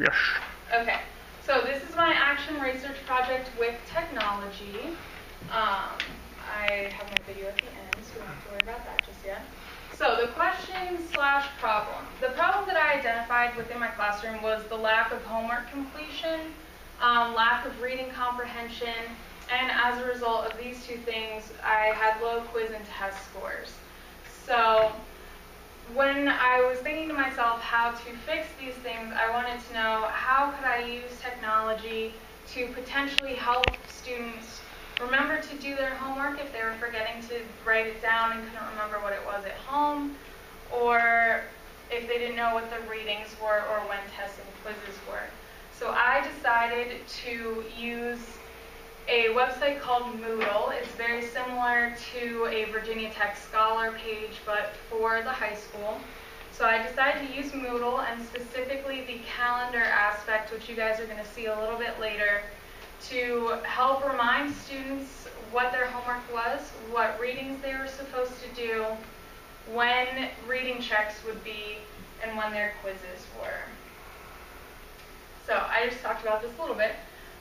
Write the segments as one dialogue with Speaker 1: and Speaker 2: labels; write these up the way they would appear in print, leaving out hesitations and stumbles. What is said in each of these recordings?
Speaker 1: Yes.
Speaker 2: Okay, so this is my action research project with technology. I have my video at the end, so we don't have to worry about that just yet. So the question/problem. The problem that I identified within my classroom was the lack of homework completion, lack of reading comprehension, and as a result of these two things, I had low quiz and test scores. So when I was thinking to myself how to fix these things, I wanted to know how could I use technology to potentially help students remember to do their homework if they were forgetting to write it down and couldn't remember what it was at home, or if they didn't know what the readings were or when tests and quizzes were. So I decided to use a website called Moodle. It's very similar to a Virginia Tech Scholar page, but for the high school. So I decided to use Moodle, and specifically the calendar aspect, which you guys are going to see a little bit later, to help remind students what their homework was, what readings they were supposed to do, when reading checks would be, and when their quizzes were. So I just talked about this a little bit.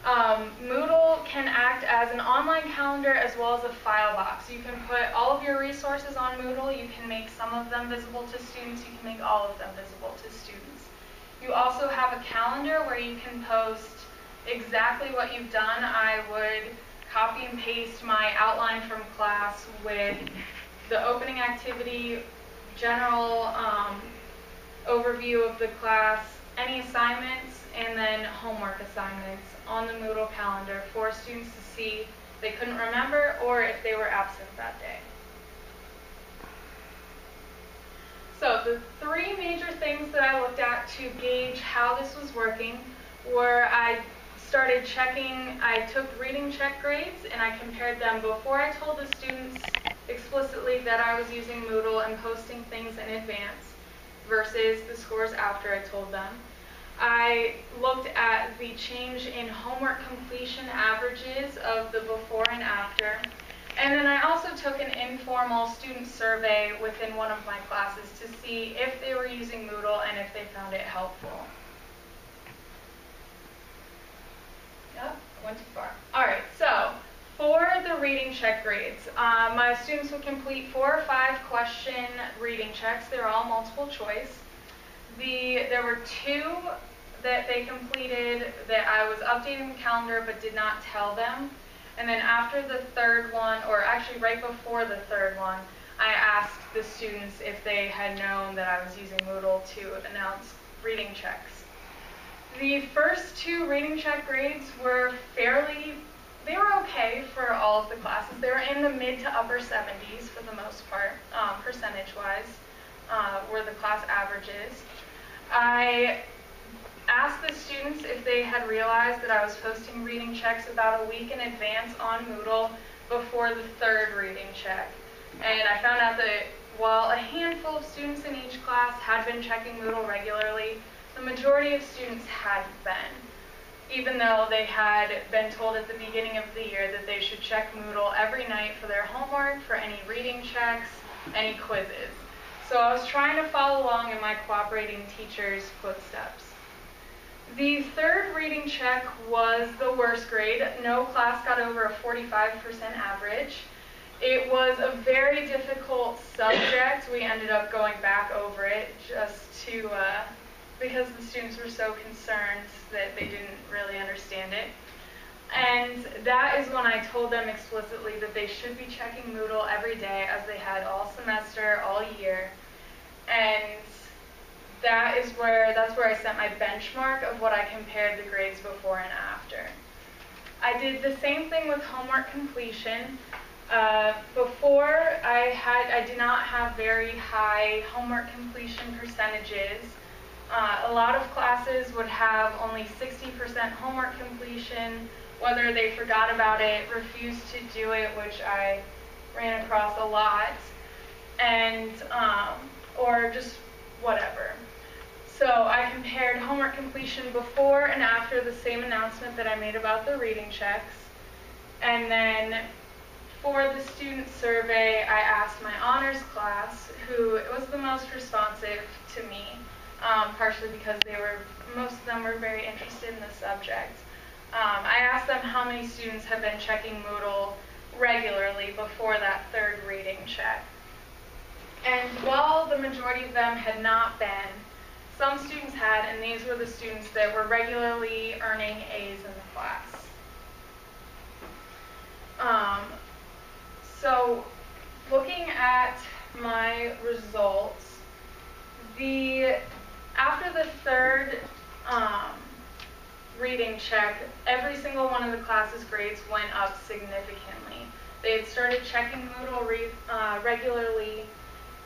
Speaker 2: Moodle can act as an online calendar as well as a file box. You can put all of your resources on Moodle. You can make some of them visible to students. You can make all of them visible to students. You also have a calendar where you can post exactly what you've done. I would copy and paste my outline from class with the opening activity, general overview of the class, any assignments, and then homework assignments on the Moodle calendar for students to see if they couldn't remember or if they were absent that day. So the three major things that I looked at to gauge how this was working were I started checking, I took reading check grades and I compared them before I told the students explicitly that I was using Moodle and posting things in advance versus the scores after I told them. I looked at the change in homework completion averages of the before and after. And then I also took an informal student survey within one of my classes to see if they were using Moodle and if they found it helpful. Yep, I went too far. All right, so for the reading check grades, my students would complete 4 or 5 question reading checks. They were all multiple choice. There were 2 that they completed that I was updating the calendar but did not tell them. And then after the third one, or actually right before the third one, I asked the students if they had known that I was using Moodle to announce reading checks. The first 2 reading check grades were they were okay for all of the classes. They were in the mid to upper 70s for the most part, percentage-wise, were the class averages. I asked the students if they had realized that I was posting reading checks about a week in advance on Moodle before the 3rd reading check. And I found out that while a handful of students in each class had been checking Moodle regularly, the majority of students hadn't been, even though they had been told at the beginning of the year that they should check Moodle every night for their homework, for any reading checks, any quizzes. So I was trying to follow along in my cooperating teacher's footsteps. The 3rd reading check was the worst grade. No class got over a 45% average. It was a very difficult subject. We ended up going back over it just to, because the students were so concerned that they didn't really understand it. And that is when I told them explicitly that they should be checking Moodle every day, as they had all semester, all year. And that's where I set my benchmark of what I compared the grades before and after. I did the same thing with homework completion. Before, I did not have very high homework completion percentages. A lot of classes would have only 60% homework completion, whether they forgot about it, refused to do it, which I ran across a lot, and or just whatever. So I compared homework completion before and after the same announcement that I made about the reading checks. And then for the student survey, I asked my honors class, who was the most responsive to me. partially because most of them were very interested in the subject. I asked them how many students have been checking Moodle regularly before that third reading check. And while the majority of them had not been, some students had, and these were the students that were regularly earning A's in the class. So looking at my results, after the third reading check, every single one of the class's grades went up significantly. They had started checking Moodle regularly,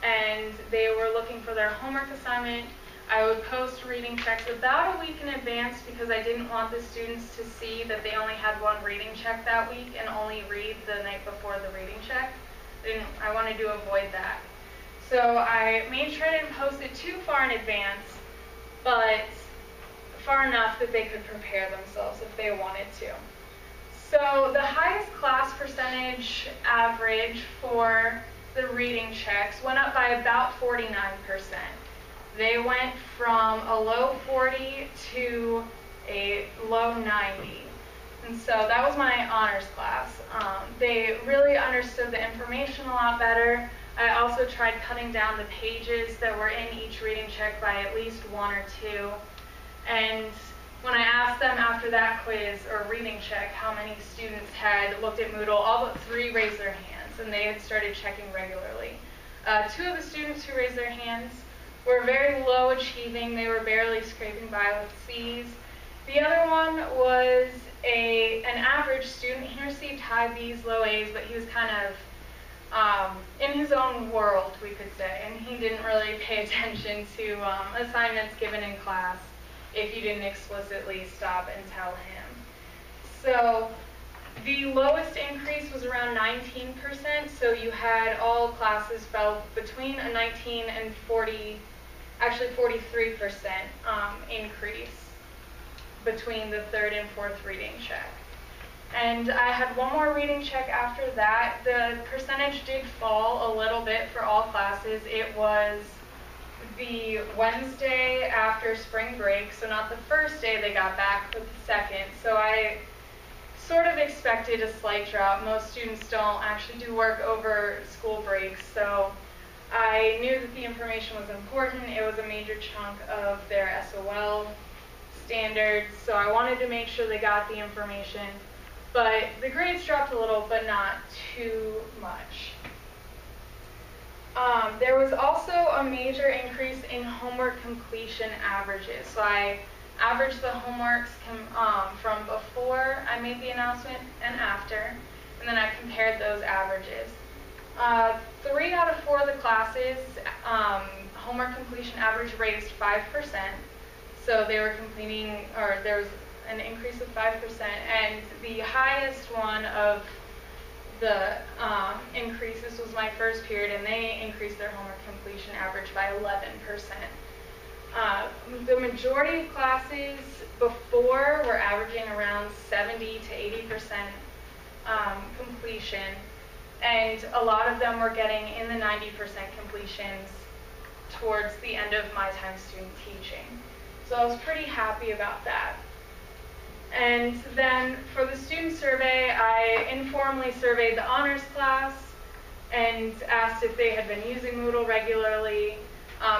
Speaker 2: and they were looking for their homework assignment. I would post reading checks about a week in advance because I didn't want the students to see that they only had one reading check that week and only read the night before the reading check. I wanted to avoid that. So I made sure I didn't post it too far in advance, but far enough that they could prepare themselves if they wanted to. So the highest class percentage average for the reading checks went up by about 49%. They went from a low 40 to a low 90. And so that was my honors class. They really understood the information a lot better. I also tried cutting down the pages that were in each reading check by at least one or two. And when I asked them after that quiz or reading check how many students had looked at Moodle, all but 3 raised their hands, and they had started checking regularly. 2 of the students who raised their hands were very low achieving. They were barely scraping by with C's. The other one was an average student. He received high B's, low A's, but he was kind of in his own world, we could say, and he didn't really pay attention to assignments given in class if you didn't explicitly stop and tell him. So the lowest increase was around 19%, so you had all classes fell between a 19 and 40, actually 43% increase between the third and fourth reading check. And I had one more reading check after that. The percentage did fall a little bit for all classes. It was the Wednesday after spring break, so not the first day they got back, but the second. So I sort of expected a slight drop. Most students don't actually do work over school breaks, so I knew that the information was important. It was a major chunk of their SOL standards, so I wanted to make sure they got the information. But the grades dropped a little, but not too much. There was also a major increase in homework completion averages. So I averaged the homeworks from before I made the announcement and after, and then I compared those averages. 3 out of 4 of the classes, homework completion average raised 5%. So they were completing, or there was an increase of 5%, and the highest one of the increases was my first period, and they increased their homework completion average by 11%. The majority of classes before were averaging around 70 to 80% completion, and a lot of them were getting in the 90% completions towards the end of my time student teaching. So I was pretty happy about that. And then for the student survey, I informally surveyed the honors class and asked if they had been using Moodle regularly.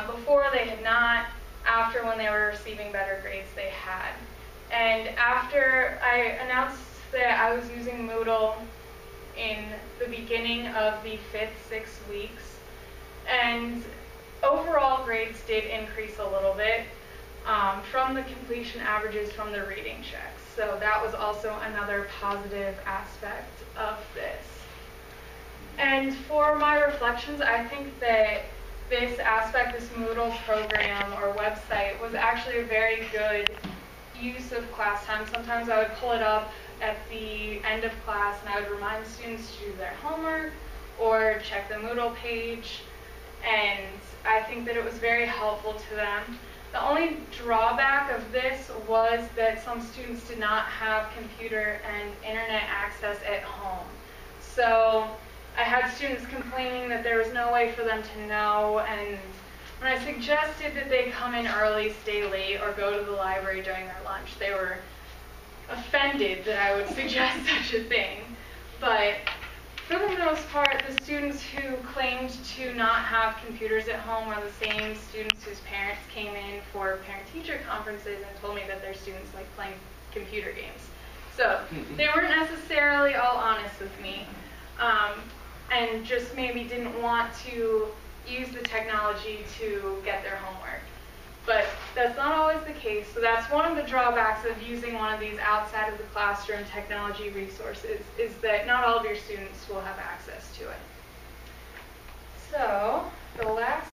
Speaker 2: Before, they had not. After, when they were receiving better grades, they had. And after I announced that I was using Moodle in the beginning of the 5th, 6th weeks, and overall grades did increase a little bit from the completion averages from the reading checks. So that was also another positive aspect of this. And for my reflections, I think that this aspect, this Moodle program or website, was actually a very good use of class time. Sometimes I would pull it up at the end of class and I would remind students to do their homework or check the Moodle page, and I think that it was very helpful to them. The only drawback of this was that some students did not have computer and internet access at home. So I had students complaining that there was no way for them to know, and When I suggested that they come in early, stay late, or go to the library during their lunch, they were offended that I would suggest such a thing. But for the most part, the students who claimed to not have computers at home are the same students whose parents came in for parent-teacher conferences and told me that their students like playing computer games. So they weren't necessarily all honest with me, and just maybe didn't want to use the technology to get their homework. But that's not always the case, so that's one of the drawbacks of using one of these outside of the classroom technology resources, is that not all of your students will have access to it. So, the last